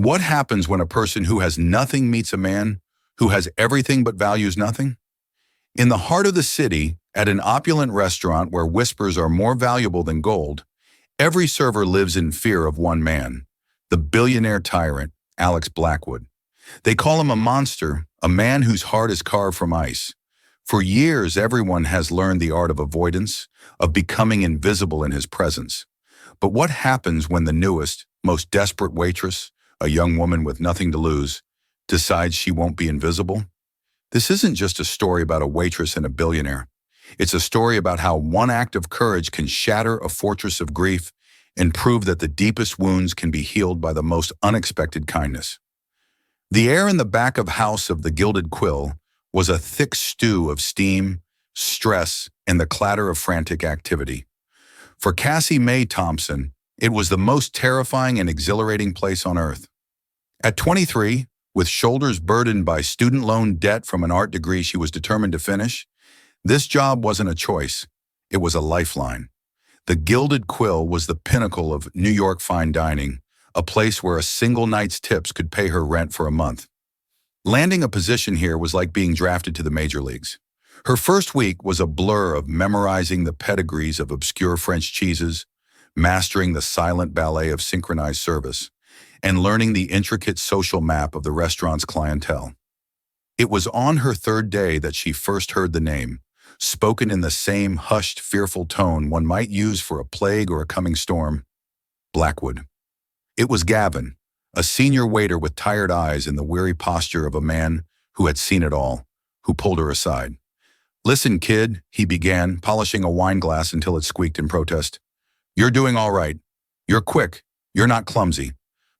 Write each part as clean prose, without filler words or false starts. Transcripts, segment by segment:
What happens when a person who has nothing meets a man who has everything but values nothing? In the heart of the city, at an opulent restaurant where whispers are more valuable than gold, every server lives in fear of one man, the billionaire tyrant, Alex Blackwood. They call him a monster, a man whose heart is carved from ice. For years, everyone has learned the art of avoidance, of becoming invisible in his presence. But what happens when the newest, most desperate waitress, a young woman with nothing to lose, decides she won't be invisible? This isn't just a story about a waitress and a billionaire. It's a story about how one act of courage can shatter a fortress of grief and prove that the deepest wounds can be healed by the most unexpected kindness. The air in the back of house of the Gilded Quill was a thick stew of steam, stress, and the clatter of frantic activity. For Cassie Mae Thompson, it was the most terrifying and exhilarating place on earth. At 23, with shoulders burdened by student loan debt from an art degree she was determined to finish, this job wasn't a choice, it was a lifeline. The Gilded Quill was the pinnacle of New York fine dining, a place where a single night's tips could pay her rent for a month. Landing a position here was like being drafted to the major leagues. Her first week was a blur of memorizing the pedigrees of obscure French cheeses, mastering the silent ballet of synchronized service, and learning the intricate social map of the restaurant's clientele. It was on her third day that she first heard the name, spoken in the same hushed, fearful tone one might use for a plague or a coming storm. Blackwood. It was Gavin, a senior waiter with tired eyes and the weary posture of a man who had seen it all, who pulled her aside. "Listen, kid," he began, polishing a wine glass until it squeaked in protest. "You're doing all right. You're quick. You're not clumsy.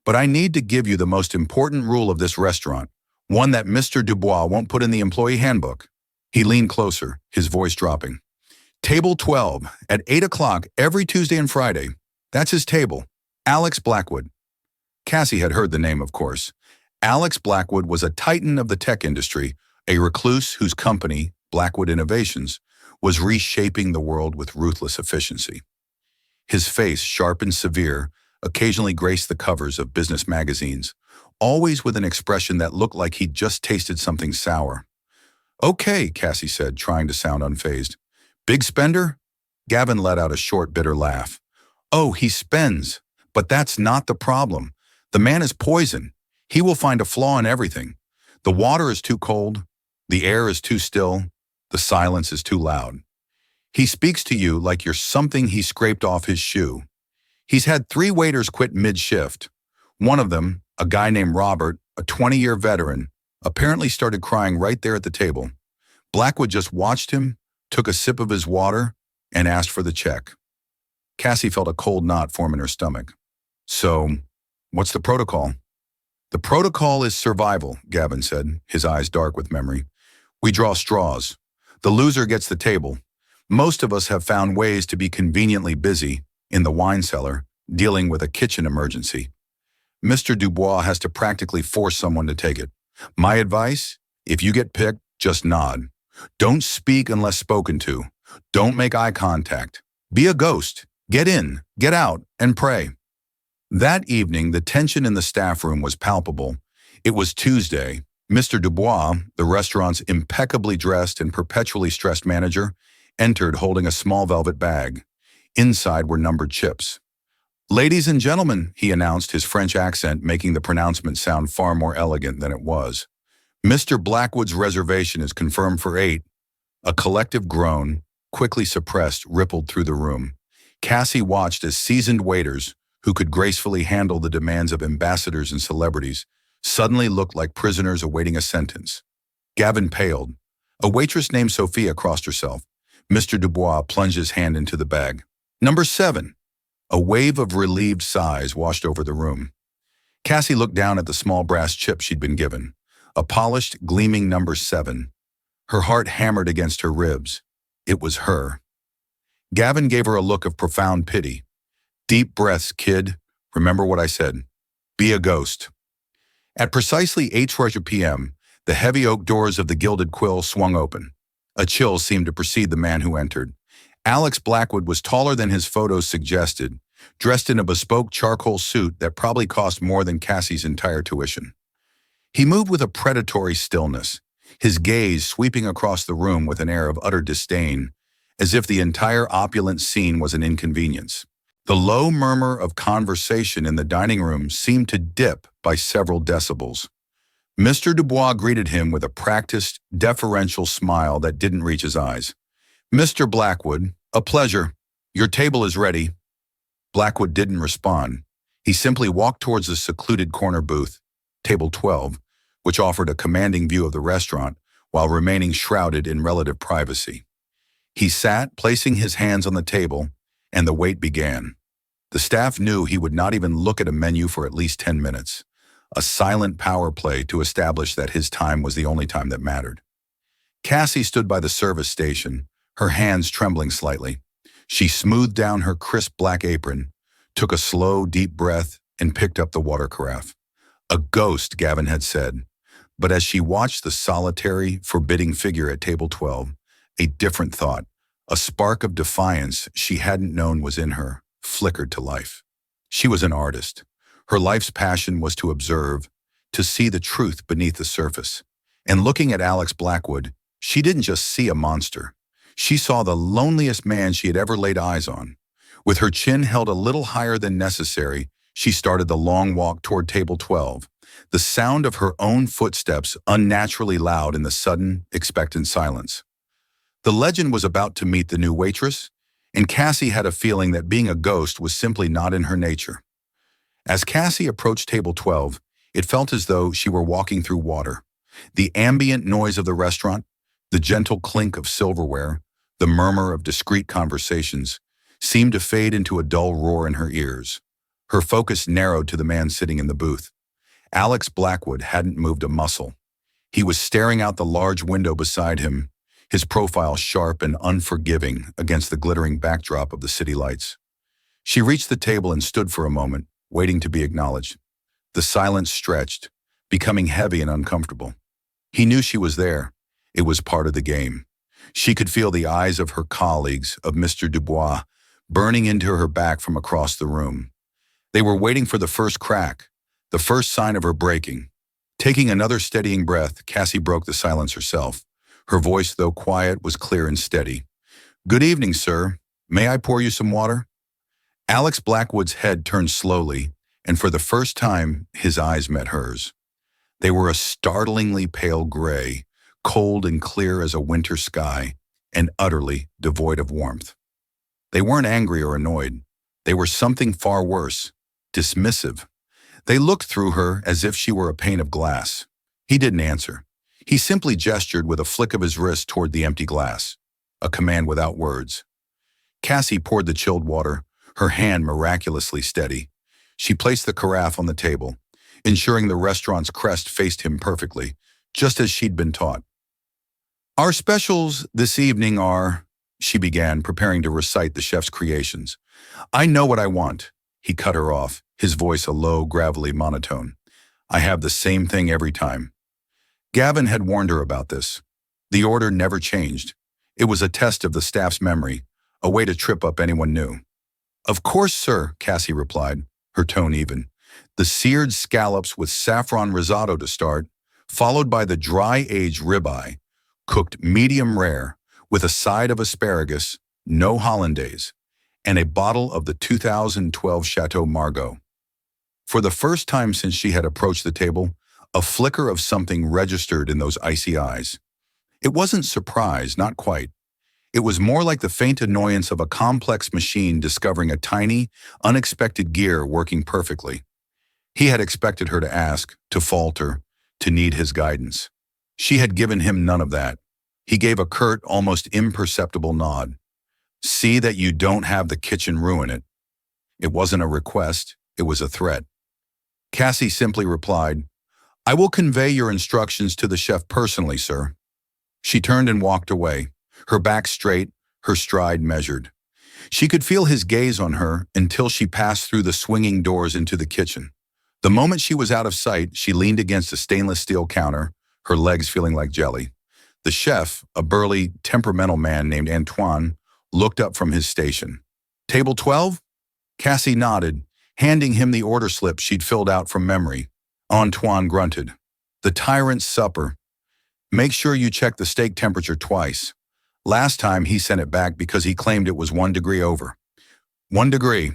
But I need to give you the most important rule of this restaurant, one that Mr. Dubois won't put in the employee handbook." He leaned closer, his voice dropping. "Table 12, at 8 o'clock every Tuesday and Friday. That's his table. Alex Blackwood." Cassie had heard the name, of course. Alex Blackwood was a titan of the tech industry, a recluse whose company, Blackwood Innovations, was reshaping the world with ruthless efficiency. His face, sharp and severe, occasionally graced the covers of business magazines, always with an expression that looked like he'd just tasted something sour. "Okay," Cassie said, trying to sound unfazed. "Big spender?" Gavin let out a short, bitter laugh. "Oh, he spends. But that's not the problem. The man is poison. He will find a flaw in everything. The water is too cold. The air is too still. The silence is too loud. He speaks to you like you're something he scraped off his shoe. He's had 3 waiters quit mid-shift. One of them, a guy named Robert, a 20-year veteran, apparently started crying right there at the table. Blackwood just watched him, took a sip of his water, and asked for the check." Cassie felt a cold knot form in her stomach. "So, what's the protocol?" "The protocol is survival," Gavin said, his eyes dark with memory. "We draw straws. The loser gets the table. Most of us have found ways to be conveniently busy, in the wine cellar, dealing with a kitchen emergency. Mr. Dubois has to practically force someone to take it. My advice, if you get picked, just nod. Don't speak unless spoken to. Don't make eye contact. Be a ghost. Get in, get out, and pray." That evening, the tension in the staff room was palpable. It was Tuesday. Mr. Dubois, the restaurant's impeccably dressed and perpetually stressed manager, entered holding a small velvet bag. Inside were numbered chips. "Ladies and gentlemen," he announced, his French accent making the pronouncement sound far more elegant than it was. "Mr. Blackwood's reservation is confirmed for 8. A collective groan, quickly suppressed, rippled through the room. Cassie watched as seasoned waiters, who could gracefully handle the demands of ambassadors and celebrities, suddenly looked like prisoners awaiting a sentence. Gavin paled. A waitress named Sophia crossed herself. Mr. Dubois plunged his hand into the bag. "Number 7. A wave of relieved sighs washed over the room. Cassie looked down at the small brass chip she'd been given. A polished, gleaming number 7. Her heart hammered against her ribs. It was her. Gavin gave her a look of profound pity. "Deep breaths, kid. Remember what I said. Be a ghost." At precisely 8:40 p.m., the heavy oak doors of the Gilded Quill swung open. A chill seemed to precede the man who entered. Alex Blackwood was taller than his photos suggested, dressed in a bespoke charcoal suit that probably cost more than Cassie's entire tuition. He moved with a predatory stillness, his gaze sweeping across the room with an air of utter disdain, as if the entire opulent scene was an inconvenience. The low murmur of conversation in the dining room seemed to dip by several decibels. Mr. Dubois greeted him with a practiced, deferential smile that didn't reach his eyes. "Mr. Blackwood, a pleasure. Your table is ready." Blackwood didn't respond. He simply walked towards the secluded corner booth, table 12, which offered a commanding view of the restaurant while remaining shrouded in relative privacy. He sat, placing his hands on the table, and the wait began. The staff knew he would not even look at a menu for at least 10 minutes, a silent power play to establish that his time was the only time that mattered. Cassie stood by the service station, her hands trembling slightly. She smoothed down her crisp black apron, took a slow, deep breath, and picked up the water carafe. A ghost, Gavin had said. But as she watched the solitary, forbidding figure at table 12, a different thought, a spark of defiance she hadn't known was in her, flickered to life. She was an artist. Her life's passion was to observe, to see the truth beneath the surface. And looking at Alex Blackwood, she didn't just see a monster. She saw the loneliest man she had ever laid eyes on. With her chin held a little higher than necessary, she started the long walk toward table 12, the sound of her own footsteps unnaturally loud in the sudden, expectant silence. The legend was about to meet the new waitress, and Cassie had a feeling that being a ghost was simply not in her nature. As Cassie approached table 12, it felt as though she were walking through water. The ambient noise of the restaurant, the gentle clink of silverware, the murmur of discreet conversations, seemed to fade into a dull roar in her ears. Her focus narrowed to the man sitting in the booth. Alex Blackwood hadn't moved a muscle. He was staring out the large window beside him, his profile sharp and unforgiving against the glittering backdrop of the city lights. She reached the table and stood for a moment, waiting to be acknowledged. The silence stretched, becoming heavy and uncomfortable. He knew she was there. It was part of the game. She could feel the eyes of her colleagues, of Mr. Dubois, burning into her back from across the room. They were waiting for the first crack, the first sign of her breaking. Taking another steadying breath, Cassie broke the silence herself. Her voice, though quiet, was clear and steady. "Good evening, sir. May I pour you some water?" Alex Blackwood's head turned slowly, and for the first time, his eyes met hers. They were a startlingly pale gray, cold and clear as a winter sky, and utterly devoid of warmth. They weren't angry or annoyed. They were something far worse, dismissive. They looked through her as if she were a pane of glass. He didn't answer. He simply gestured with a flick of his wrist toward the empty glass, a command without words. Cassie poured the chilled water, her hand miraculously steady. She placed the carafe on the table, ensuring the restaurant's crest faced him perfectly, just as she'd been taught. "Our specials this evening are," she began, preparing to recite the chef's creations. "I know what I want." He cut her off, his voice a low, gravelly monotone. "I have the same thing every time." Gavin had warned her about this. The order never changed. It was a test of the staff's memory, a way to trip up anyone new. "Of course, sir," Cassie replied, her tone even. The seared scallops with saffron risotto to start, followed by the dry-aged ribeye, cooked medium rare, with a side of asparagus, no hollandaise, and a bottle of the 2012 Chateau Margaux. For the first time since she had approached the table, a flicker of something registered in those icy eyes. It wasn't surprise, not quite. It was more like the faint annoyance of a complex machine discovering a tiny, unexpected gear working perfectly. He had expected her to ask, to falter, to need his guidance. She had given him none of that. He gave a curt, almost imperceptible nod. "See that you don't have the kitchen ruin it." It wasn't a request, it was a threat. Cassie simply replied, "I will convey your instructions to the chef personally, sir." She turned and walked away, her back straight, her stride measured. She could feel his gaze on her until she passed through the swinging doors into the kitchen. The moment she was out of sight, she leaned against a stainless steel counter, her legs feeling like jelly. The chef, a burly, temperamental man named Antoine, looked up from his station. "Table 12? Cassie nodded, handing him the order slip she'd filled out from memory. Antoine grunted. The tyrant's supper. Make sure you check the steak temperature twice. Last time he sent it back because he claimed it was 1 degree over. 1 degree.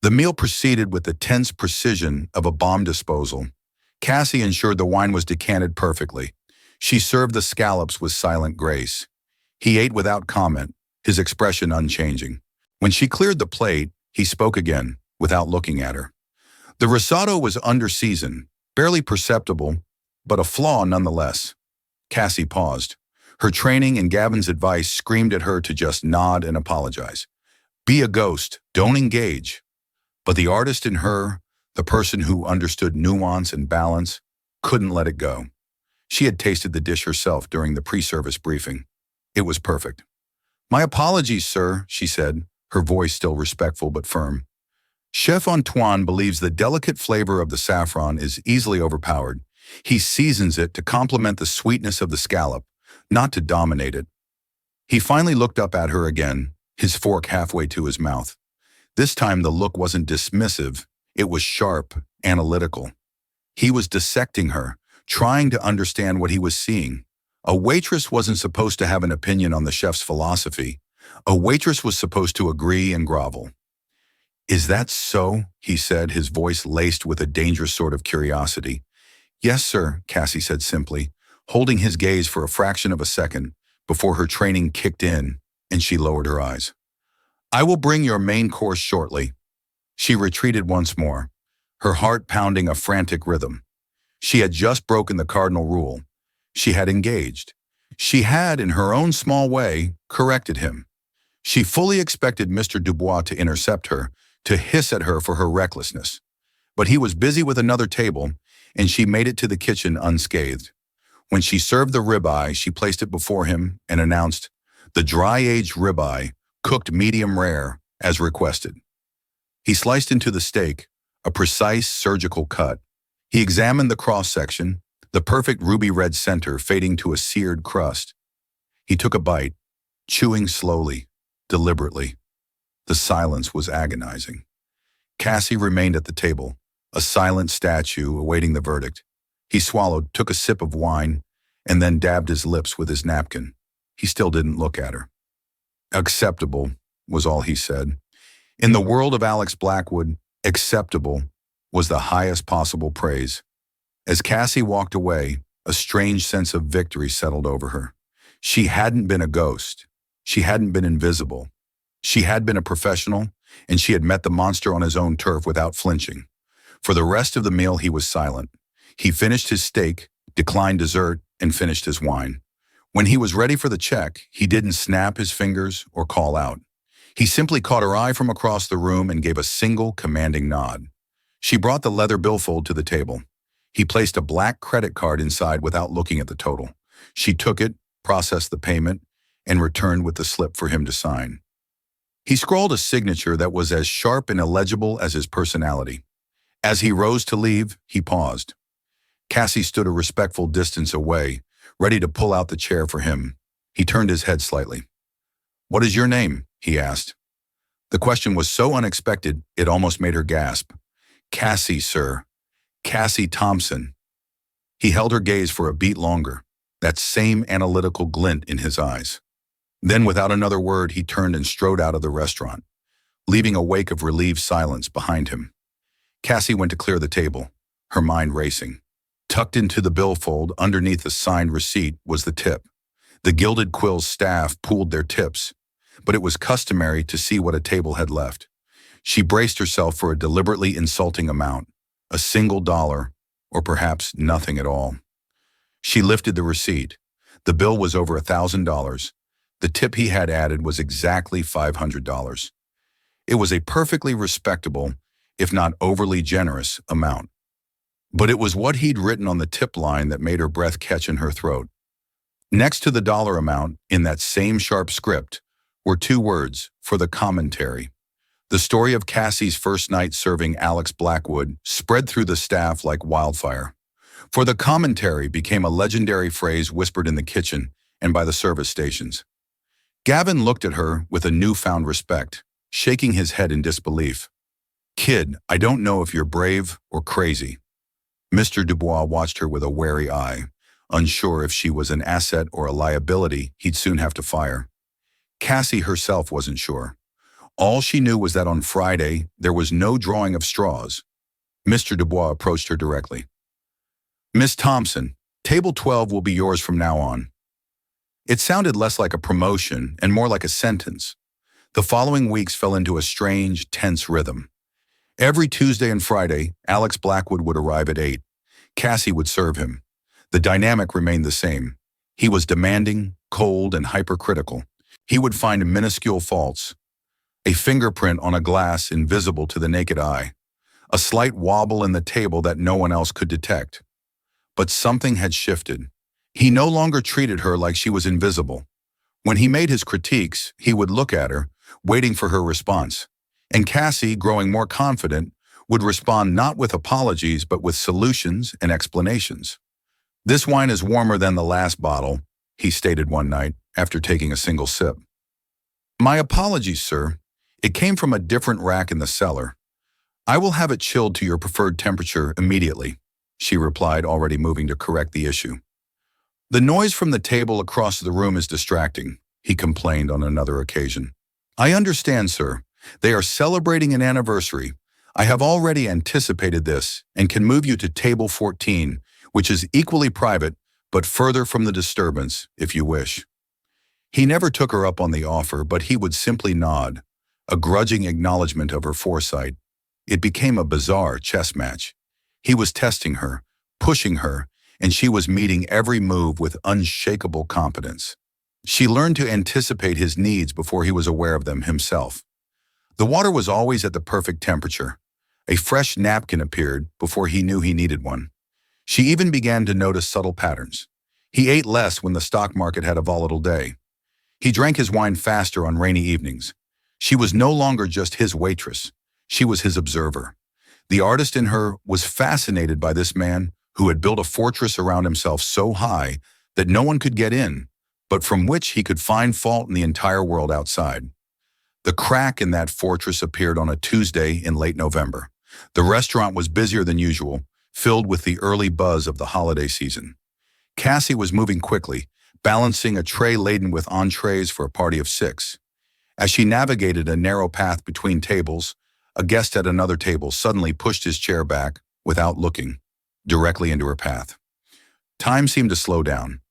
The meal proceeded with the tense precision of a bomb disposal. Cassie ensured the wine was decanted perfectly. She served the scallops with silent grace. He ate without comment, his expression unchanging. When she cleared the plate, he spoke again, without looking at her. The risotto was under-seasoned, barely perceptible, but a flaw nonetheless. Cassie paused. Her training and Gavin's advice screamed at her to just nod and apologize. Be a ghost, don't engage. But the artist in her, the person who understood nuance and balance, couldn't let it go. She had tasted the dish herself during the pre-service briefing. It was perfect. My apologies, sir, she said, her voice still respectful but firm. Chef Antoine believes the delicate flavor of the saffron is easily overpowered. He seasons it to complement the sweetness of the scallop, not to dominate it. He finally looked up at her again, his fork halfway to his mouth. This time the look wasn't dismissive, it was sharp, analytical. He was dissecting her, trying to understand what he was seeing. A waitress wasn't supposed to have an opinion on the chef's philosophy. A waitress was supposed to agree and grovel. Is that so? He said, his voice laced with a dangerous sort of curiosity. Yes, sir, Cassie said simply, holding his gaze for a fraction of a second before her training kicked in and she lowered her eyes. I will bring your main course shortly. She retreated once more, her heart pounding a frantic rhythm. She had just broken the cardinal rule. She had engaged. She had, in her own small way, corrected him. She fully expected Mr. Dubois to intercept her, to hiss at her for her recklessness. But he was busy with another table, and she made it to the kitchen unscathed. When she served the ribeye, she placed it before him and announced, the dry-aged ribeye, cooked medium rare, as requested. He sliced into the steak, a precise surgical cut. He examined the cross-section, the perfect ruby-red center fading to a seared crust. He took a bite, chewing slowly, deliberately. The silence was agonizing. Cassie remained at the table, a silent statue awaiting the verdict. He swallowed, took a sip of wine, and then dabbed his lips with his napkin. He still didn't look at her. Acceptable, was all he said. In the world of Alex Blackwood, acceptable was the highest possible praise. As Cassie walked away, a strange sense of victory settled over her. She hadn't been a ghost. She hadn't been invisible. She had been a professional, and she had met the monster on his own turf without flinching. For the rest of the meal, he was silent. He finished his steak, declined dessert, and finished his wine. When he was ready for the check, he didn't snap his fingers or call out. He simply caught her eye from across the room and gave a single commanding nod. She brought the leather billfold to the table. He placed a black credit card inside without looking at the total. She took it, processed the payment, and returned with the slip for him to sign. He scrawled a signature that was as sharp and illegible as his personality. As he rose to leave, he paused. Cassie stood a respectful distance away, ready to pull out the chair for him. He turned his head slightly. "What is your name?" he asked. The question was so unexpected, it almost made her gasp. "Cassie, sir. Cassie Thompson." He held her gaze for a beat longer, that same analytical glint in his eyes. Then, without another word, he turned and strode out of the restaurant, leaving a wake of relieved silence behind him. Cassie went to clear the table, her mind racing. Tucked into the billfold, underneath the signed receipt, was the tip. The Gilded Quill's staff pooled their tips, but it was customary to see what a table had left. She braced herself for a deliberately insulting amount, a single dollar, or perhaps nothing at all. She lifted the receipt. The bill was over $1,000. The tip he had added was exactly $500. It was a perfectly respectable, if not overly generous, amount. But it was what he'd written on the tip line that made her breath catch in her throat. Next to the dollar amount, in that same sharp script, were 2 words, for the commentary. The story of Cassie's first night serving Alex Blackwood spread through the staff like wildfire. For the commentary became a legendary phrase whispered in the kitchen and by the service stations. Gavin looked at her with a newfound respect. shaking his head in disbelief. "Kid, I don't know if you're brave or crazy." Mr. Dubois watched her with a wary eye, unsure if she was an asset or a liability he'd soon have to fire. Cassie herself wasn't sure. All she knew was that on Friday, there was no drawing of straws. Mr. Dubois approached her directly. "Miss Thompson, table 12 will be yours from now on." It sounded less like a promotion and more like a sentence. The following weeks fell into a strange, tense rhythm. Every Tuesday and Friday, Alex Blackwood would arrive at 8. Cassie would serve him. The dynamic remained the same. He was demanding, cold, and hypercritical. He would find minuscule faults. A fingerprint on a glass invisible to the naked eye. A slight wobble in the table that no one else could detect. But something had shifted. He no longer treated her like she was invisible. When he made his critiques, he would look at her, waiting for her response. And Cassie, growing more confident, would respond not with apologies but with solutions and explanations. "This wine is warmer than the last bottle," he stated one night after taking a single sip. "My apologies, sir. It came from a different rack in the cellar. I will have it chilled to your preferred temperature immediately," she replied, already moving to correct the issue. "The noise from the table across the room is distracting," he complained on another occasion. "I understand, sir. They are celebrating an anniversary. I have already anticipated this and can move you to table 14, which is equally private but further from the disturbance, if you wish." He never took her up on the offer, but he would simply nod, a grudging acknowledgement of her foresight. It became a bizarre chess match. He was testing her, pushing her, and she was meeting every move with unshakable competence. She learned to anticipate his needs before he was aware of them himself. The water was always at the perfect temperature. A fresh napkin appeared before he knew he needed one. She even began to notice subtle patterns. He ate less when the stock market had a volatile day. He drank his wine faster on rainy evenings. She was no longer just his waitress. She was his observer. The artist in her was fascinated by this man who had built a fortress around himself so high that no one could get in, but from which he could find fault in the entire world outside. The crack in that fortress appeared on a Tuesday in late November. The restaurant was busier than usual, filled with the early buzz of the holiday season. Cassie was moving quickly, balancing a tray laden with entrees for a party of 6. As she navigated a narrow path between tables, a guest at another table suddenly pushed his chair back, without looking, directly into her path. Time seemed to slow down.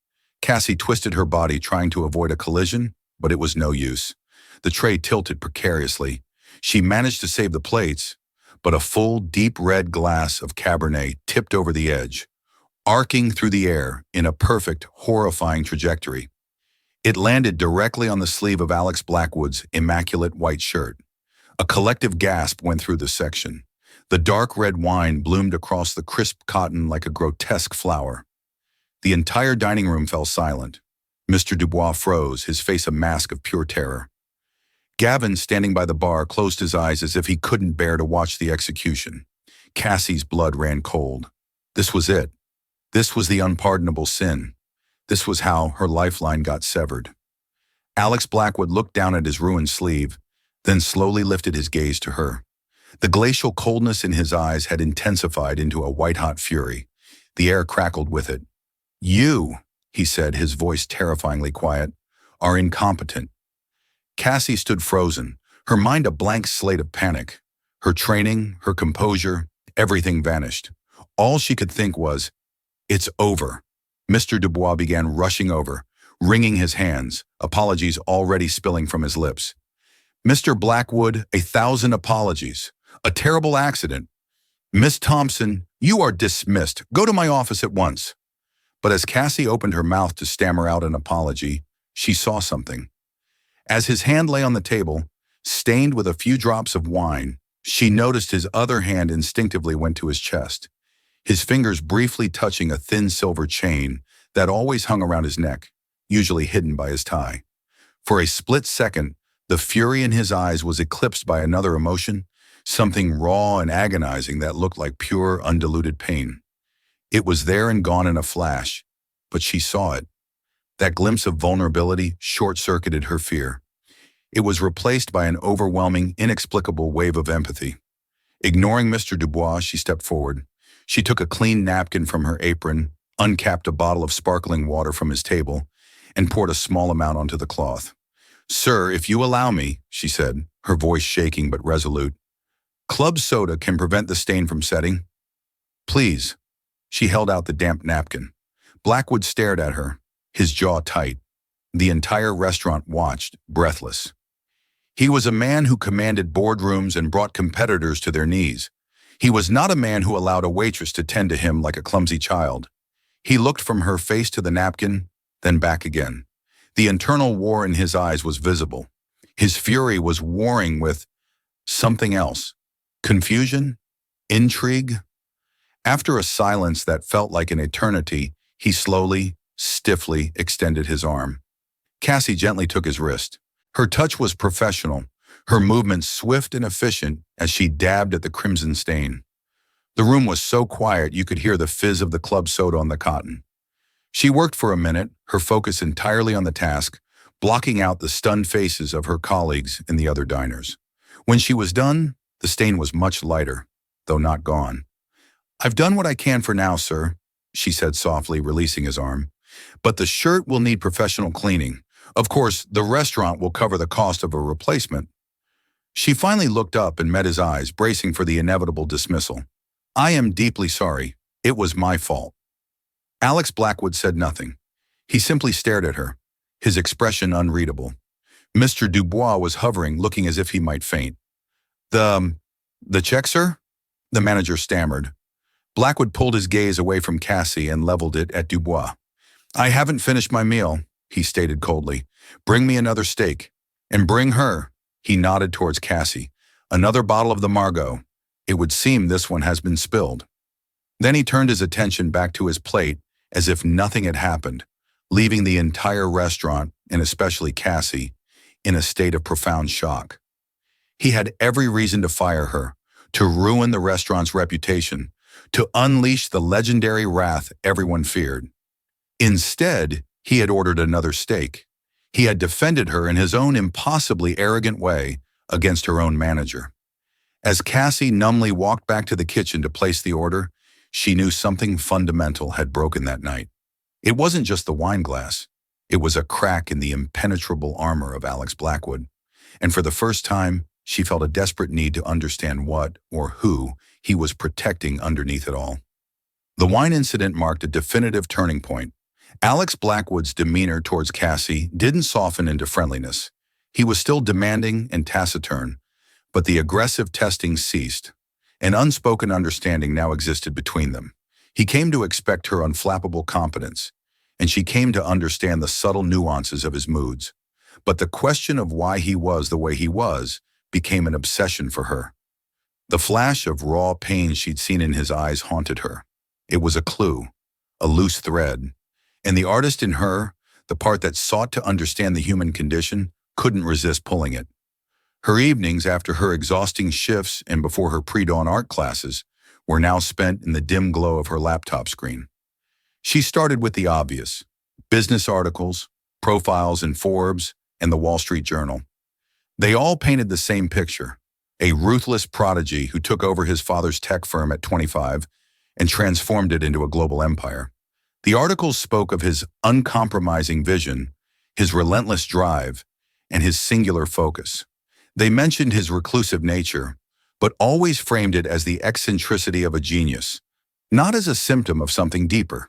Cassie twisted her body trying to avoid a collision, but it was no use. The tray tilted precariously. She managed to save the plates, but a full, deep red glass of Cabernet tipped over the edge, arcing through the air in a perfect, horrifying trajectory. It landed directly on the sleeve of Alex Blackwood's immaculate white shirt. A collective gasp went through the section. The dark red wine bloomed across the crisp cotton like a grotesque flower. The entire dining room fell silent. Mr. Dubois froze, his face a mask of pure terror. Gavin, standing by the bar, closed his eyes as if he couldn't bear to watch the execution. Cassie's blood ran cold. This was it. This was the unpardonable sin. This was how her lifeline got severed. Alex Blackwood looked down at his ruined sleeve, then slowly lifted his gaze to her. The glacial coldness in his eyes had intensified into a white-hot fury. The air crackled with it. "You," he said, his voice terrifyingly quiet, "are incompetent." Cassie stood frozen, her mind a blank slate of panic. Her training, her composure, everything vanished. All she could think was, "It's over." Mr. Dubois began rushing over, wringing his hands, apologies already spilling from his lips. "Mr. Blackwood, 1,000 apologies. A terrible accident. Miss Thompson, you are dismissed. Go to my office at once." But as Cassie opened her mouth to stammer out an apology, she saw something. As his hand lay on the table, stained with a few drops of wine, she noticed his other hand instinctively went to his chest, his fingers briefly touching a thin silver chain that always hung around his neck, usually hidden by his tie. For a split second, the fury in his eyes was eclipsed by another emotion, something raw and agonizing that looked like pure, undiluted pain. It was there and gone in a flash, but she saw it. That glimpse of vulnerability short-circuited her fear. it was replaced by an overwhelming, inexplicable wave of empathy. Ignoring Mr. Dubois, she stepped forward. She took a clean napkin from her apron, uncapped a bottle of sparkling water from his table, and poured a small amount onto the cloth. "Sir, if you allow me," she said, her voice shaking but resolute. "Club soda can prevent the stain from setting." "Please." She held out the damp napkin. Blackwood stared at her, his jaw tight. The entire restaurant watched, breathless. He was a man who commanded boardrooms and brought competitors to their knees. He was not a man who allowed a waitress to tend to him like a clumsy child. He looked from her face to the napkin, then back again. The internal war in his eyes was visible. His fury was warring with something else. Confusion? Intrigue? After a silence that felt like an eternity, he slowly, stiffly extended his arm. Cassie gently took his wrist. Her touch was professional, her movements swift and efficient as she dabbed at the crimson stain. The room was so quiet you could hear the fizz of the club soda on the cotton. She worked for a minute, her focus entirely on the task, blocking out the stunned faces of her colleagues in the other diners. When she was done, the stain was much lighter, though not gone. "I've done what I can for now, sir," she said softly, releasing his arm. "But the shirt will need professional cleaning. Of course, the restaurant will cover the cost of a replacement." She finally looked up and met his eyes, bracing for the inevitable dismissal. "I am deeply sorry. It was my fault." Alex Blackwood said nothing. He simply stared at her, his expression unreadable. Mr. Dubois was hovering, looking as if he might faint. The check, sir?" the manager stammered. Blackwood pulled his gaze away from Cassie and leveled it at Dubois. "I haven't finished my meal," he stated coldly. "Bring me another steak. And bring her," he nodded towards Cassie, "another bottle of the Margot. It would seem this one has been spilled." Then he turned his attention back to his plate as if nothing had happened, leaving the entire restaurant, and especially Cassie, in a state of profound shock. He had every reason to fire her, to ruin the restaurant's reputation, to unleash the legendary wrath everyone feared. Instead, he had ordered another steak. He had defended her in his own impossibly arrogant way against her own manager. As Cassie numbly walked back to the kitchen to place the order, she knew something fundamental had broken that night. It wasn't just the wine glass. It was a crack in the impenetrable armor of Alex Blackwood. And for the first time, she felt a desperate need to understand what, or who, he was protecting underneath it all. The wine incident marked a definitive turning point. Alex Blackwood's demeanor towards Cassie didn't soften into friendliness. He was still demanding and taciturn, but the aggressive testing ceased. An unspoken understanding now existed between them. He came to expect her unflappable competence, and she came to understand the subtle nuances of his moods. But the question of why he was the way he was became an obsession for her. The flash of raw pain she'd seen in his eyes haunted her. It was a clue, a loose thread, and the artist in her, the part that sought to understand the human condition, couldn't resist pulling it. Her evenings after her exhausting shifts and before her pre-dawn art classes were now spent in the dim glow of her laptop screen. She started with the obvious: business articles, profiles in Forbes, and the Wall Street Journal. They all painted the same picture: a ruthless prodigy who took over his father's tech firm at 25 and transformed it into a global empire. The articles spoke of his uncompromising vision, his relentless drive, and his singular focus. They mentioned his reclusive nature, but always framed it as the eccentricity of a genius, not as a symptom of something deeper.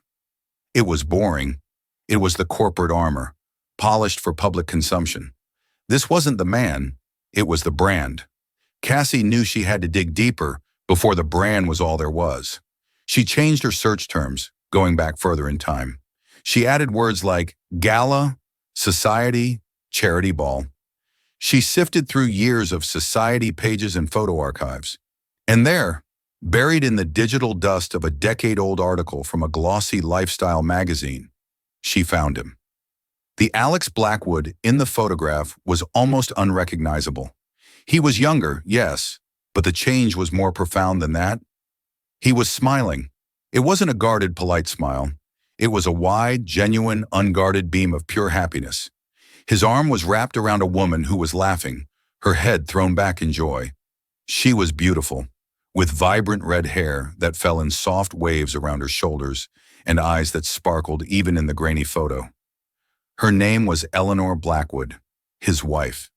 It was boring. It was the corporate armor, polished for public consumption. This wasn't the man, it was the brand. Cassie knew she had to dig deeper before the brand was all there was. She changed her search terms, going back further in time. She added words like gala, society, charity ball. She sifted through years of society pages and photo archives. And there, buried in the digital dust of a decade-old article from a glossy lifestyle magazine, she found him. The Alex Blackwood in the photograph was almost unrecognizable. He was younger, yes, but the change was more profound than that. He was smiling. It wasn't a guarded, polite smile. It was a wide, genuine, unguarded beam of pure happiness. His arm was wrapped around a woman who was laughing, her head thrown back in joy. She was beautiful, with vibrant red hair that fell in soft waves around her shoulders and eyes that sparkled even in the grainy photo. Her name was Eleanor Blackwood, his wife.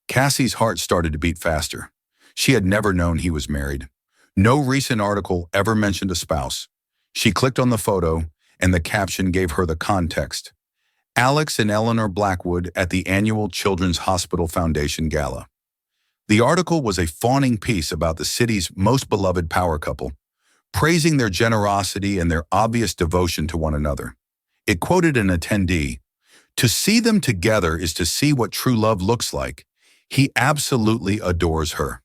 Cassie's heart started to beat faster. She had never known he was married. No recent article ever mentioned a spouse. She clicked on the photo, and the caption gave her the context. Alex and Eleanor Blackwood at the annual Children's Hospital Foundation Gala. The article was a fawning piece about the city's most beloved power couple, praising their generosity and their obvious devotion to one another. It quoted an attendee, "To see them together is to see what true love looks like. He absolutely adores her."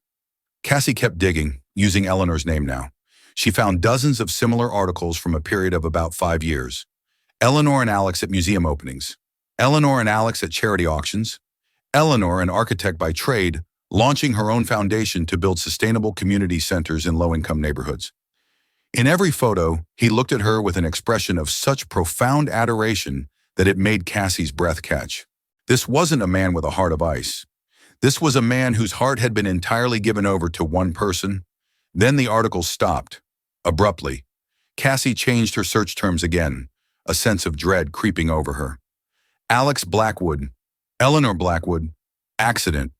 Cassie kept digging, using Eleanor's name now. She found dozens of similar articles from a period of about 5 years. Eleanor and Alex at museum openings. Eleanor and Alex at charity auctions. Eleanor, an architect by trade, launching her own foundation to build sustainable community centers in low-income neighborhoods. In every photo, he looked at her with an expression of such profound adoration that it made Cassie's breath catch. This wasn't a man with a heart of ice. This was a man whose heart had been entirely given over to one person. Then the article stopped. Abruptly, Cassie changed her search terms again, a sense of dread creeping over her. Alex Blackwood, Eleanor Blackwood, accident.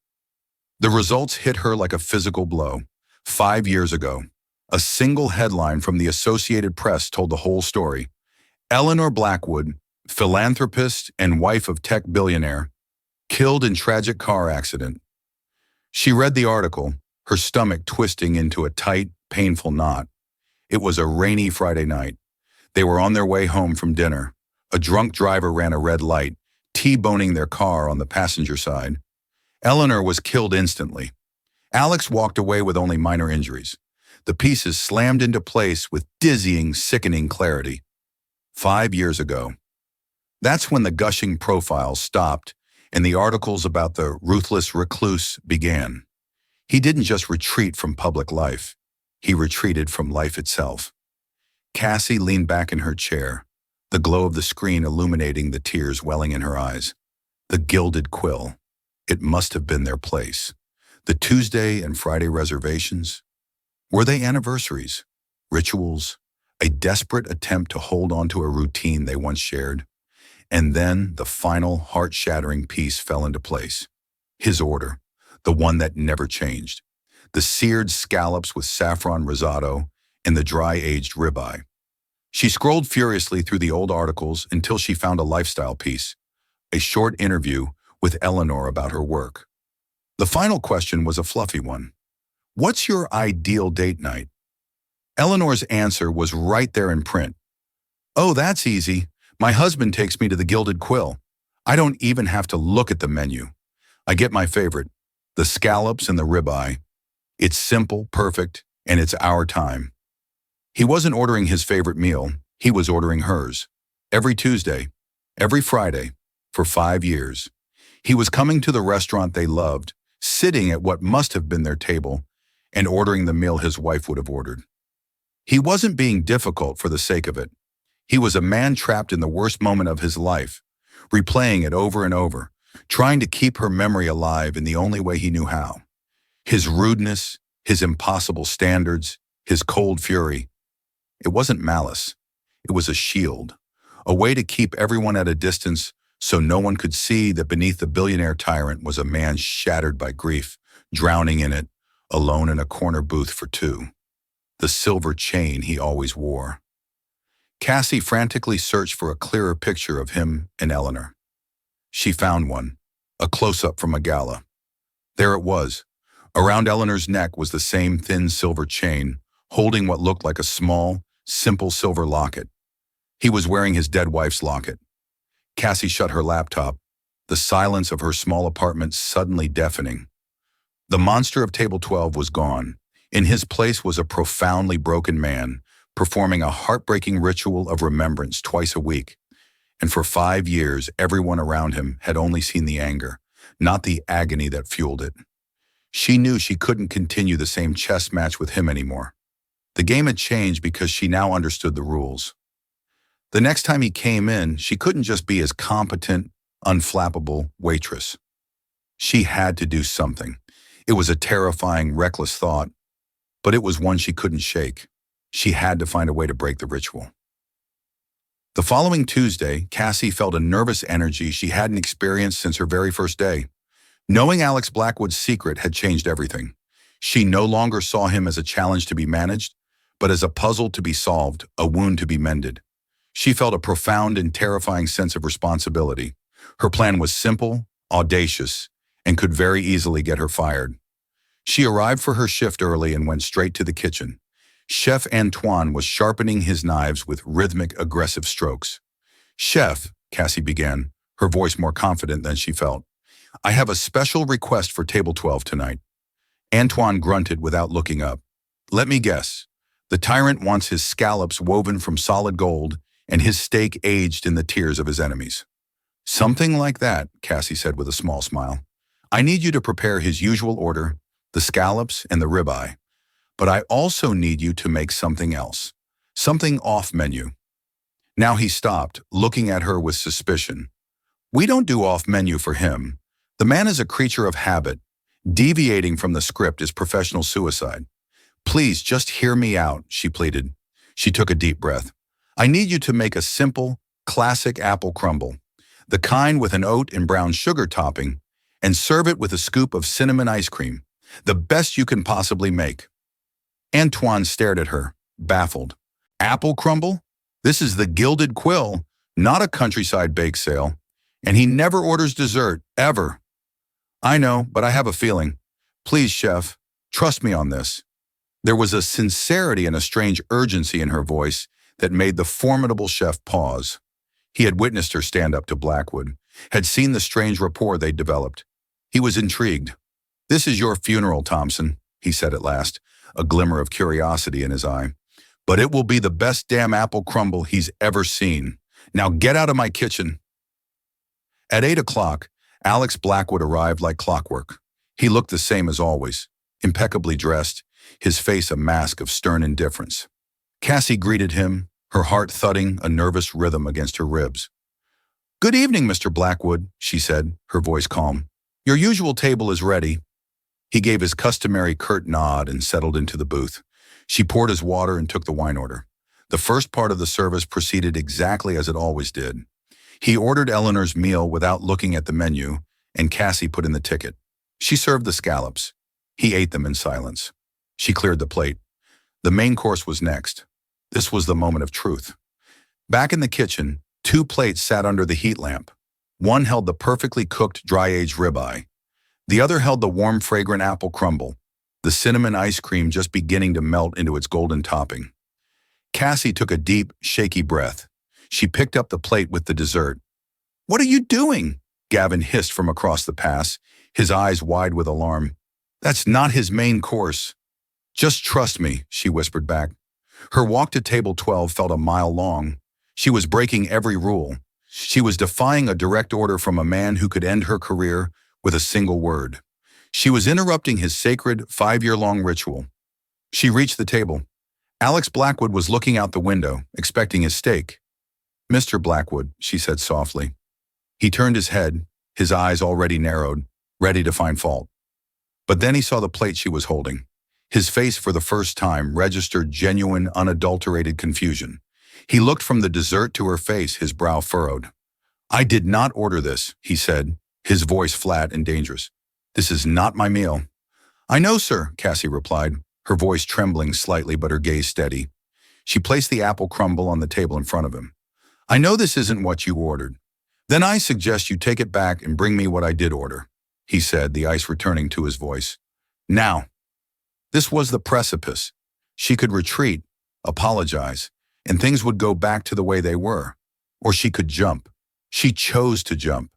The results hit her like a physical blow. 5 years ago, a single headline from the Associated Press told the whole story. Eleanor Blackwood, philanthropist and wife of tech billionaire, killed in tragic car accident. She read the article, her stomach twisting into a tight, painful knot. It was a rainy Friday night. They were on their way home from dinner. A drunk driver ran a red light, T-boning their car on the passenger side. Eleanor was killed instantly. Alex walked away with only minor injuries. The pieces slammed into place with dizzying, sickening clarity. 5 years ago. That's when the gushing profiles stopped and the articles about the ruthless recluse began. He didn't just retreat from public life. He retreated from life itself. Cassie leaned back in her chair, the glow of the screen illuminating the tears welling in her eyes. The gilded quill. It must have been their place. The Tuesday and Friday reservations. Were they anniversaries, rituals, a desperate attempt to hold on to a routine they once shared? And then the final heart-shattering piece fell into place. His order, the one that never changed. The seared scallops with saffron risotto and the dry-aged ribeye. She scrolled furiously through the old articles until she found a lifestyle piece, a short interview with Eleanor about her work. The final question was a fluffy one. What's your ideal date night? Eleanor's answer was right there in print. Oh, that's easy. My husband takes me to the Gilded Quill. I don't even have to look at the menu. I get my favorite, the scallops and the ribeye. It's simple, perfect, and it's our time. He wasn't ordering his favorite meal. He was ordering hers. Every Tuesday, every Friday, for 5 years. He was coming to the restaurant they loved, sitting at what must have been their table, and ordering the meal his wife would have ordered. He wasn't being difficult for the sake of it. He was a man trapped in the worst moment of his life, replaying it over and over, trying to keep her memory alive in the only way he knew how. His rudeness, his impossible standards, his cold fury. It wasn't malice. It was a shield, a way to keep everyone at a distance so no one could see that beneath the billionaire tyrant was a man shattered by grief, drowning in it, alone in a corner booth for 2. The silver chain he always wore. Cassie frantically searched for a clearer picture of him and Eleanor. She found one, a close-up from a gala. There it was. Around Eleanor's neck was the same thin silver chain, holding what looked like a small, simple silver locket. He was wearing his dead wife's locket. Cassie shut her laptop, the silence of her small apartment suddenly deafening. The monster of Table 12 was gone. In his place was a profoundly broken man, performing a heartbreaking ritual of remembrance twice a week. And for 5 years, everyone around him had only seen the anger, not the agony that fueled it. She knew she couldn't continue the same chess match with him anymore. The game had changed because she now understood the rules. The next time he came in, she couldn't just be as competent, unflappable waitress. She had to do something. It was a terrifying, reckless thought, but it was one she couldn't shake. She had to find a way to break the ritual. The following Tuesday, Cassie felt a nervous energy she hadn't experienced since her very first day. Knowing Alex Blackwood's secret had changed everything. She no longer saw him as a challenge to be managed, but as a puzzle to be solved, a wound to be mended. She felt a profound and terrifying sense of responsibility. Her plan was simple, audacious, and could very easily get her fired. She arrived for her shift early and went straight to the kitchen. Chef Antoine was sharpening his knives with rhythmic, aggressive strokes. "Chef," Cassie began, her voice more confident than she felt, "I have a special request for table 12 tonight." Antoine grunted without looking up. "Let me guess. The tyrant wants his scallops woven from solid gold and his steak aged in the tears of his enemies." "Something like that," Cassie said with a small smile. "I need you to prepare his usual order, the scallops and the ribeye. But I also need you to make something else, something off-menu." Now he stopped, looking at her with suspicion. "We don't do off-menu for him. The man is a creature of habit. Deviating from the script is professional suicide. Please just hear me out," she pleaded. She took a deep breath. "I need you to make a simple, classic apple crumble, the kind with an oat and brown sugar topping, and serve it with a scoop of cinnamon ice cream, the best you can possibly make." Antoine stared at her, baffled. "Apple crumble? This is the Gilded Quill, not a countryside bake sale. And he never orders dessert, ever." "I know, but I have a feeling. Please, chef, trust me on this." There was a sincerity and a strange urgency in her voice that made the formidable chef pause. He had witnessed her stand up to Blackwood, had seen the strange rapport they'd developed. He was intrigued. "This is your funeral, Thompson," he said at last, a glimmer of curiosity in his eye. "But it will be the best damn apple crumble he's ever seen. Now get out of my kitchen." At 8 o'clock, Alex Blackwood arrived like clockwork. He looked the same as always, impeccably dressed, his face a mask of stern indifference. Cassie greeted him, her heart thudding a nervous rhythm against her ribs. "Good evening, Mr. Blackwood," she said, her voice calm. "Your usual table is ready." He gave his customary curt nod and settled into the booth. She poured his water and took the wine order. The first part of the service proceeded exactly as it always did. He ordered Eleanor's meal without looking at the menu, and Cassie put in the ticket. She served the scallops. He ate them in silence. She cleared the plate. The main course was next. This was the moment of truth. Back in the kitchen, 2 plates sat under the heat lamp. One held the perfectly cooked dry-aged ribeye. The other held the warm, fragrant apple crumble, the cinnamon ice cream just beginning to melt into its golden topping. Cassie took a deep, shaky breath. She picked up the plate with the dessert. "What are you doing?" Gavin hissed from across the pass, his eyes wide with alarm. "That's not his main course." "Just trust me," she whispered back. Her walk to table 12 felt a mile long. She was breaking every rule. She was defying a direct order from a man who could end her career with a single word. She was interrupting his sacred 5-year-long ritual. She reached the table. Alex Blackwood was looking out the window, expecting his steak. "Mr. Blackwood," she said softly. He turned his head, his eyes already narrowed, ready to find fault. But then he saw the plate she was holding. His face for the first time registered genuine, unadulterated confusion. He looked from the dessert to her face, his brow furrowed. "I did not order this," he said, his voice flat and dangerous. "This is not my meal." "I know, sir," Cassie replied, her voice trembling slightly but her gaze steady. She placed the apple crumble on the table in front of him. "I know this isn't what you ordered. Then I suggest you take it back and bring me what I did order," he said, the ice returning to his voice. Now, this was the precipice. She could retreat, apologize, and things would go back to the way they were. Or she could jump. She chose to jump.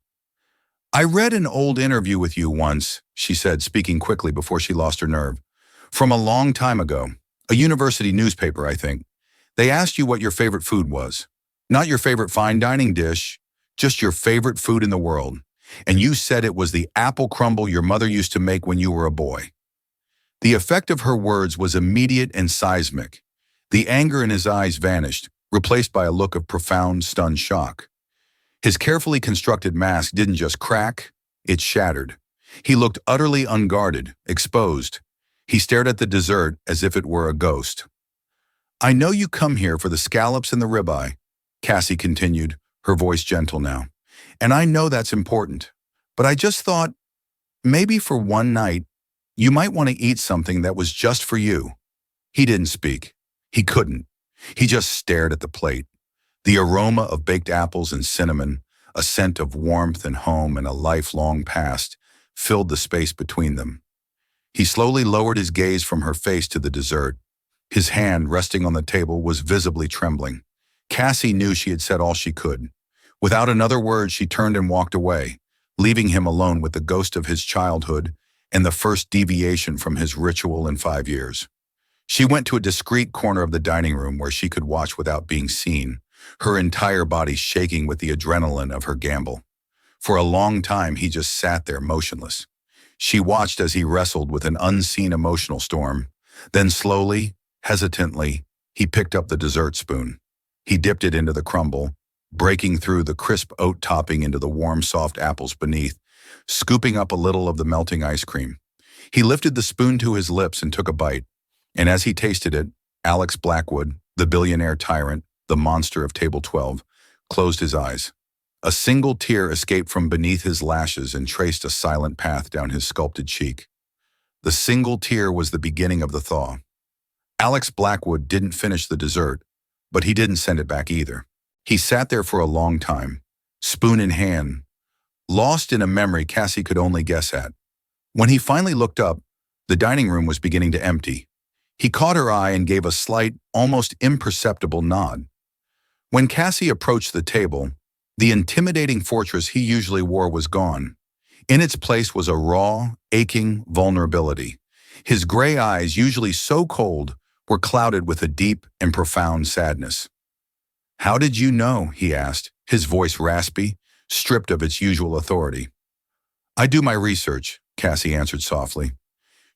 "I read an old interview with you once," she said, speaking quickly before she lost her nerve. "From a long time ago. A university newspaper, I think. They asked you what your favorite food was. Not your favorite fine dining dish, just your favorite food in the world. And you said it was the apple crumble your mother used to make when you were a boy." The effect of her words was immediate and seismic. The anger in his eyes vanished, replaced by a look of profound, stunned shock. His carefully constructed mask didn't just crack, it shattered. He looked utterly unguarded, exposed. He stared at the dessert as if it were a ghost. "I know you come here for the scallops and the ribeye," Cassie continued, her voice gentle now. "And I know that's important. But I just thought, maybe for one night, you might want to eat something that was just for you." He didn't speak. He couldn't. He just stared at the plate. The aroma of baked apples and cinnamon, a scent of warmth and home and a lifelong past, filled the space between them. He slowly lowered his gaze from her face to the dessert. His hand, resting on the table, was visibly trembling. Cassie knew she had said all she could. Without another word, she turned and walked away, leaving him alone with the ghost of his childhood and the first deviation from his ritual in 5 years. She went to a discreet corner of the dining room where she could watch without being seen, her entire body shaking with the adrenaline of her gamble. For a long time, he just sat there motionless. She watched as he wrestled with an unseen emotional storm. Then slowly, hesitantly, he picked up the dessert spoon. He dipped it into the crumble, breaking through the crisp oat topping into the warm, soft apples beneath, scooping up a little of the melting ice cream. He lifted the spoon to his lips and took a bite. And as he tasted it, Alex Blackwood, the billionaire tyrant, the monster of Table 12, closed his eyes. A single tear escaped from beneath his lashes and traced a silent path down his sculpted cheek. The single tear was the beginning of the thaw. Alex Blackwood didn't finish the dessert, but he didn't send it back either. He sat there for a long time, spoon in hand, lost in a memory Cassie could only guess at. When he finally looked up, the dining room was beginning to empty. He caught her eye and gave a slight, almost imperceptible nod. When Cassie approached the table, the intimidating fortress he usually wore was gone. In its place was a raw, aching vulnerability. His gray eyes, usually so cold, were clouded with a deep and profound sadness. "How did you know?" he asked, his voice raspy, stripped of its usual authority. "I do my research," Cassie answered softly.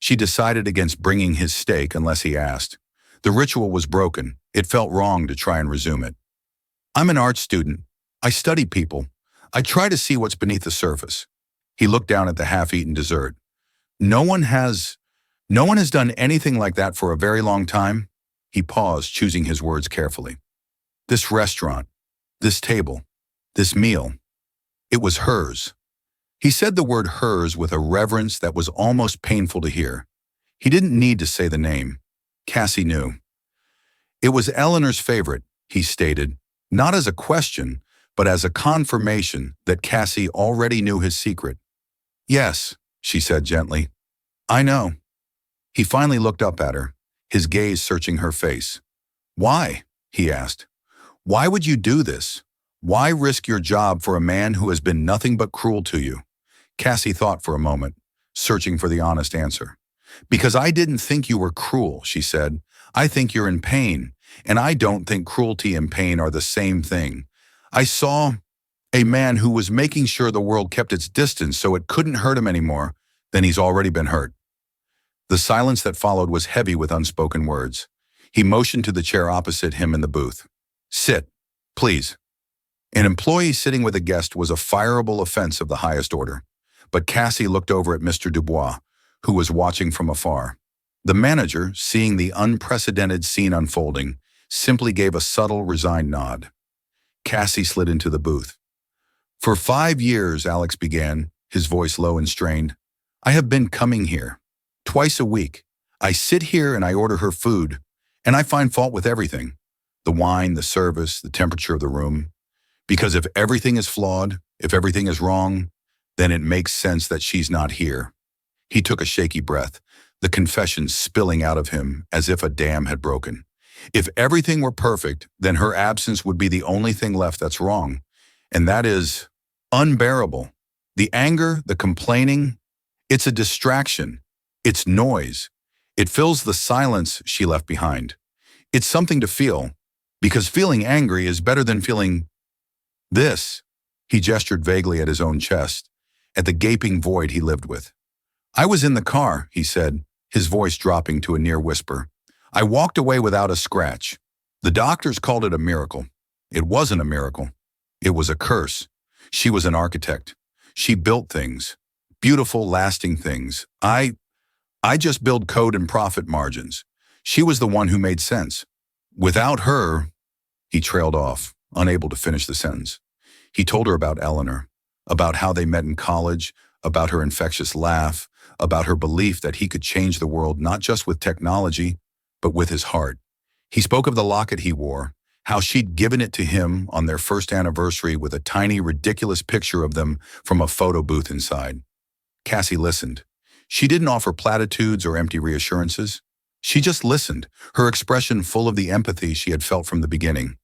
She decided against bringing his steak unless he asked. The ritual was broken. It felt wrong to try and resume it. "I'm an art student. I study people. I try to see what's beneath the surface." He looked down at the half-eaten dessert. No one has done anything like that for a very long time." He paused, choosing his words carefully. "This restaurant, this table, this meal, it was hers." He said the word hers with a reverence that was almost painful to hear. He didn't need to say the name. Cassie knew. "It was Eleanor's favorite," he stated, not as a question, but as a confirmation that Cassie already knew his secret. "Yes," she said gently. "I know." He finally looked up at her, his gaze searching her face. "Why?" he asked. "Why would you do this? Why risk your job for a man who has been nothing but cruel to you?" Cassie thought for a moment, searching for the honest answer. "Because I didn't think you were cruel," she said. "I think you're in pain, and I don't think cruelty and pain are the same thing. I saw a man who was making sure the world kept its distance so it couldn't hurt him anymore than he's already been hurt." The silence that followed was heavy with unspoken words. He motioned to the chair opposite him in the booth. "Sit, please." An employee sitting with a guest was a fireable offense of the highest order. But Cassie looked over at Mr. Dubois, who was watching from afar. The manager, seeing the unprecedented scene unfolding, simply gave a subtle, resigned nod. Cassie slid into the booth. "For 5 years," Alex began, his voice low and strained, "I have been coming here. Twice a week. I sit here and I order her food, and I find fault with everything. The wine, the service, the temperature of the room. Because if everything is flawed, if everything is wrong, then it makes sense that she's not here." He took a shaky breath, the confession spilling out of him as if a dam had broken. If everything were perfect, then her absence would be the only thing left that's wrong. And that is unbearable. The anger, the complaining, it's a distraction. It's noise. It fills the silence she left behind. It's something to feel, because feeling angry is better than feeling this. He gestured vaguely at his own chest, at the gaping void he lived with. "I was in the car," he said, his voice dropping to a near whisper. "I walked away without a scratch. The doctors called it a miracle. It wasn't a miracle. It was a curse. She was an architect. She built things. Beautiful, lasting things. I just build code and profit margins. She was the one who made sense. Without her, he trailed off, unable to finish the sentence. He told her about Eleanor, about how they met in college, about her infectious laugh, about her belief that he could change the world not just with technology, but with his heart. He spoke of the locket he wore, how she'd given it to him on their first anniversary with a tiny, ridiculous picture of them from a photo booth inside. Cassie listened. She didn't offer platitudes or empty reassurances. She just listened, her expression full of the empathy she had felt from the beginning.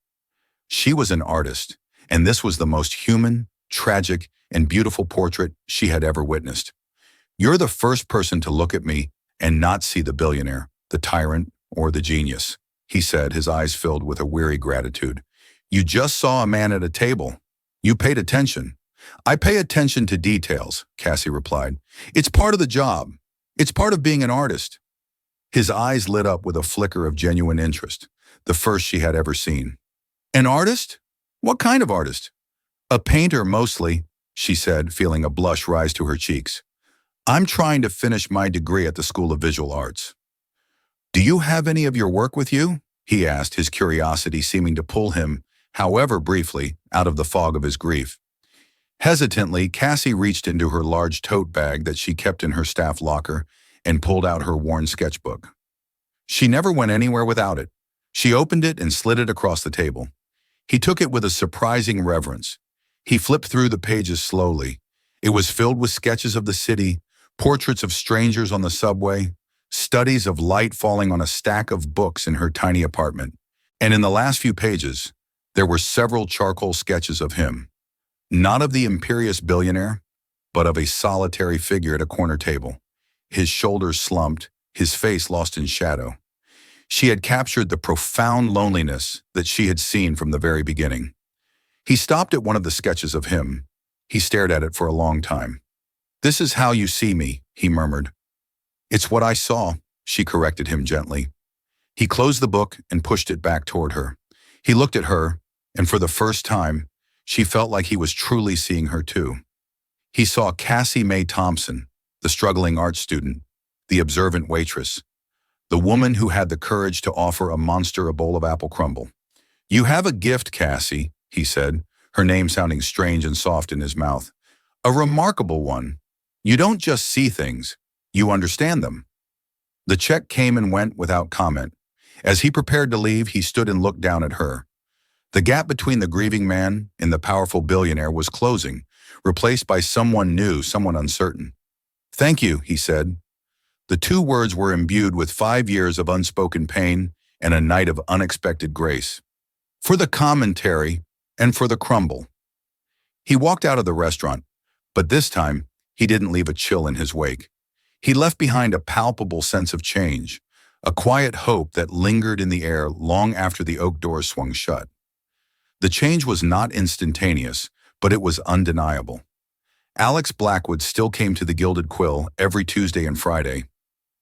She was an artist, and this was the most human, tragic, and beautiful portrait she had ever witnessed. You're the first person to look at me and not see the billionaire, the tyrant, or the genius, he said, his eyes filled with a weary gratitude. You just saw a man at a table. You paid attention. I pay attention to details, Cassie replied. It's part of the job. It's part of being an artist. His eyes lit up with a flicker of genuine interest, the first she had ever seen. An artist? What kind of artist? A painter mostly, she said, feeling a blush rise to her cheeks. I'm trying to finish my degree at the School of Visual Arts. Do you have any of your work with you? He asked, his curiosity seeming to pull him, however briefly, out of the fog of his grief. Hesitantly, Cassie reached into her large tote bag that she kept in her staff locker and pulled out her worn sketchbook. She never went anywhere without it. She opened it and slid it across the table. He took it with a surprising reverence. He flipped through the pages slowly. It was filled with sketches of the city, portraits of strangers on the subway, studies of light falling on a stack of books in her tiny apartment. And in the last few pages, there were several charcoal sketches of him. Not of the imperious billionaire, but of a solitary figure at a corner table, his shoulders slumped, his face lost in shadow. She had captured the profound loneliness that she had seen from the very beginning. He stopped at one of the sketches of him. He stared at it for a long time. This is how you see me, he murmured. It's what I saw, she corrected him gently. He closed the book and pushed it back toward her. He looked at her, and for the first time, she felt like he was truly seeing her too. He saw Cassie Mae Thompson, the struggling art student, the observant waitress, the woman who had the courage to offer a monster a bowl of apple crumble. You have a gift, Cassie, he said, her name sounding strange and soft in his mouth. A remarkable one. You don't just see things, you understand them. The check came and went without comment. As he prepared to leave, he stood and looked down at her. The gap between the grieving man and the powerful billionaire was closing, replaced by someone new, someone uncertain. Thank you, he said. The two words were imbued with 5 years of unspoken pain and a night of unexpected grace. For the commentary and for the crumble. He walked out of the restaurant, but this time he didn't leave a chill in his wake. He left behind a palpable sense of change, a quiet hope that lingered in the air long after the oak doors swung shut. The change was not instantaneous, but it was undeniable. Alex Blackwood still came to the Gilded Quill every Tuesday and Friday,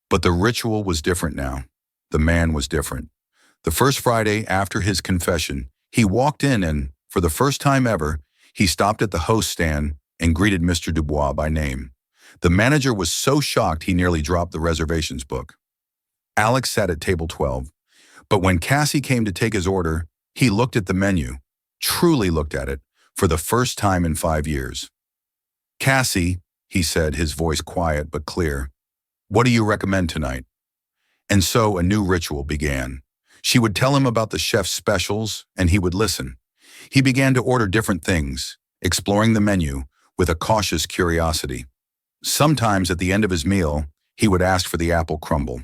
but the ritual was different now. The man was different. The first Friday after his confession, he walked in and, for the first time ever, he stopped at the host stand and greeted Mr. Dubois by name. The manager was so shocked he nearly dropped the reservations book. Alex sat at table 12, but when Cassie came to take his order, he looked at the menu, truly looked at it, for the first time in 5 years. Cassie, he said, his voice quiet but clear, what do you recommend tonight? And so a new ritual began. She would tell him about the chef's specials, and he would listen. He began to order different things, exploring the menu with a cautious curiosity. Sometimes at the end of his meal, he would ask for the apple crumble.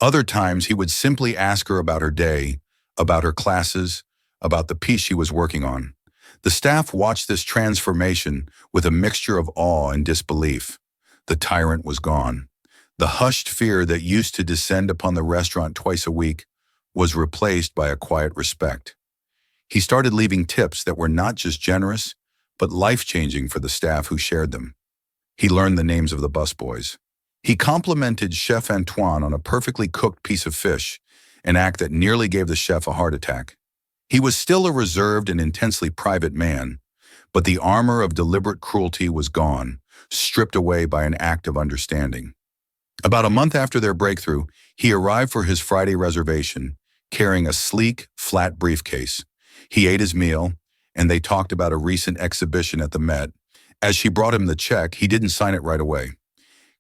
Other times he would simply ask her about her day, about her classes, about the piece she was working on. The staff watched this transformation with a mixture of awe and disbelief. The tyrant was gone. The hushed fear that used to descend upon the restaurant twice a week was replaced by a quiet respect. He started leaving tips that were not just generous, but life-changing for the staff who shared them. He learned the names of the busboys. He complimented Chef Antoine on a perfectly cooked piece of fish, an act that nearly gave the chef a heart attack. He was still a reserved and intensely private man, but the armor of deliberate cruelty was gone, stripped away by an act of understanding. About a month after their breakthrough, he arrived for his Friday reservation, carrying a sleek, flat briefcase. He ate his meal, and they talked about a recent exhibition at the Met. As she brought him the check, he didn't sign it right away.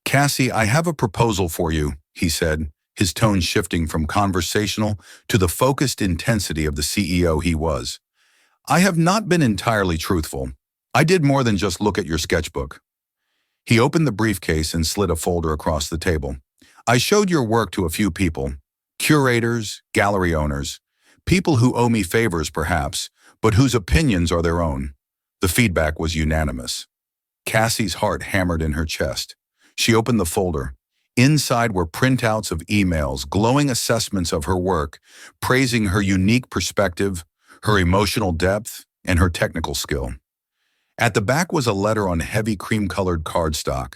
"Cassie, I have a proposal for you," he said, his tone shifting from conversational to the focused intensity of the CEO he was. "I have not been entirely truthful. I did more than just look at your sketchbook." He opened the briefcase and slid a folder across the table. "I showed your work to a few people, curators, gallery owners, people who owe me favors perhaps, but whose opinions are their own." The feedback was unanimous. Cassie's heart hammered in her chest. She opened the folder. Inside were printouts of emails, glowing assessments of her work, praising her unique perspective, her emotional depth, and her technical skill. At the back was a letter on heavy cream-colored cardstock.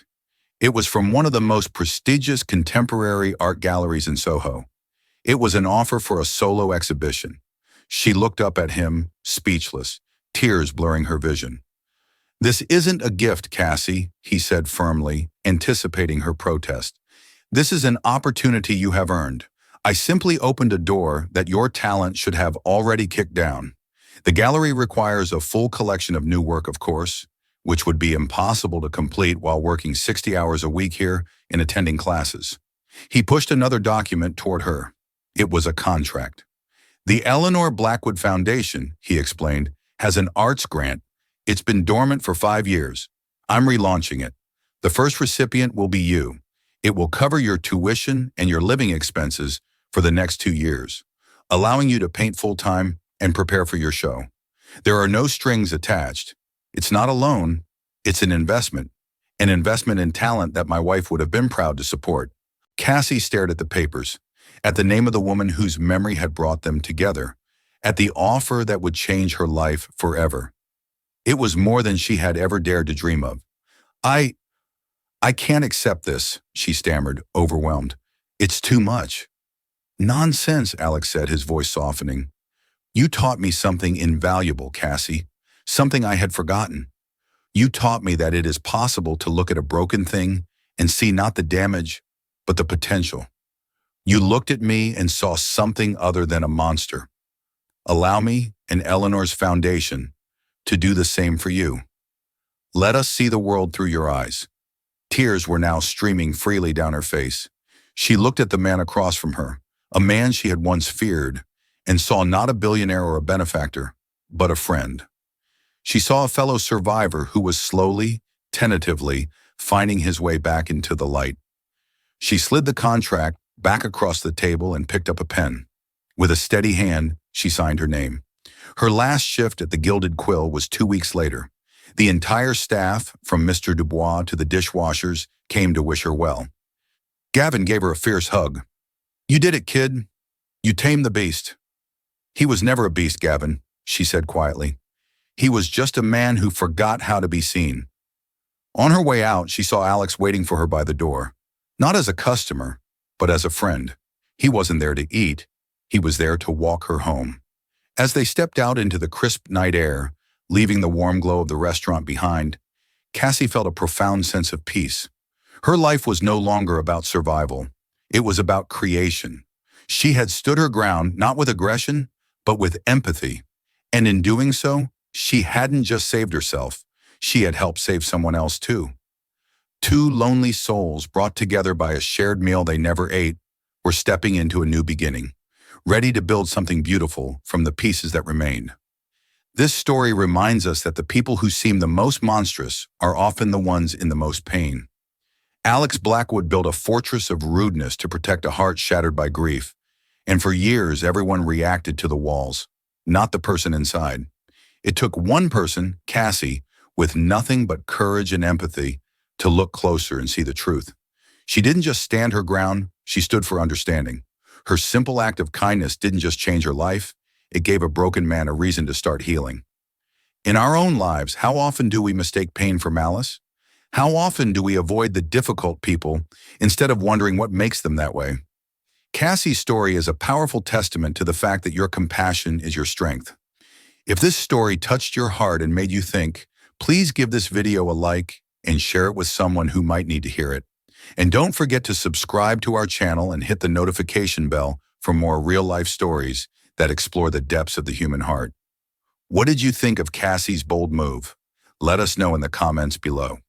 It was from one of the most prestigious contemporary art galleries in Soho. It was an offer for a solo exhibition. She looked up at him, speechless, tears blurring her vision. "This isn't a gift, Cassie," he said firmly, anticipating her protest. "This is an opportunity you have earned. I simply opened a door that your talent should have already kicked down. The gallery requires a full collection of new work, of course, which would be impossible to complete while working 60 hours a week here and attending classes." He pushed another document toward her. It was a contract. "The Eleanor Blackwood Foundation," he explained, "has an arts grant. It's been dormant for 5 years. I'm relaunching it. The first recipient will be you. It will cover your tuition and your living expenses for the next 2 years, allowing you to paint full-time and prepare for your show. There are no strings attached. It's not a loan, it's an investment in talent that my wife would have been proud to support." Cassie stared at the papers, at the name of the woman whose memory had brought them together, at the offer that would change her life forever. It was more than she had ever dared to dream of. I can't accept this," she stammered, overwhelmed. "It's too much." "Nonsense," Alex said, his voice softening. "You taught me something invaluable, Cassie, something I had forgotten. You taught me that it is possible to look at a broken thing and see not the damage, but the potential. You looked at me and saw something other than a monster. Allow me and Eleanor's foundation to do the same for you. Let us see the world through your eyes." Tears were now streaming freely down her face. She looked at the man across from her, a man she had once feared, and saw not a billionaire or a benefactor, but a friend. She saw a fellow survivor who was slowly, tentatively, finding his way back into the light. She slid the contract back across the table and picked up a pen. With a steady hand, she signed her name. Her last shift at the Gilded Quill was 2 weeks later. The entire staff, from Mr. Dubois to the dishwashers, came to wish her well. Gavin gave her a fierce hug. "You did it, kid. You tamed the beast." "He was never a beast, Gavin," she said quietly. "He was just a man who forgot how to be seen." On her way out, she saw Alex waiting for her by the door. Not as a customer, but as a friend. He wasn't there to eat. He was there to walk her home. As they stepped out into the crisp night air, leaving the warm glow of the restaurant behind, Cassie felt a profound sense of peace. Her life was no longer about survival. It was about creation. She had stood her ground not with aggression, but with empathy. And in doing so, she hadn't just saved herself. She had helped save someone else too. Two lonely souls brought together by a shared meal they never ate were stepping into a new beginning, ready to build something beautiful from the pieces that remained. This story reminds us that the people who seem the most monstrous are often the ones in the most pain. Alex Blackwood built a fortress of rudeness to protect a heart shattered by grief, and for years everyone reacted to the walls, not the person inside. It took one person, Cassie, with nothing but courage and empathy, to look closer and see the truth. She didn't just stand her ground, she stood for understanding. Her simple act of kindness didn't just change her life, it gave a broken man a reason to start healing. In our own lives, how often do we mistake pain for malice? How often do we avoid the difficult people instead of wondering what makes them that way? Cassie's story is a powerful testament to the fact that your compassion is your strength. If this story touched your heart and made you think, please give this video a like and share it with someone who might need to hear it. And don't forget to subscribe to our channel and hit the notification bell for more real-life stories that explore the depths of the human heart. What did you think of Cassie's bold move? Let us know in the comments below.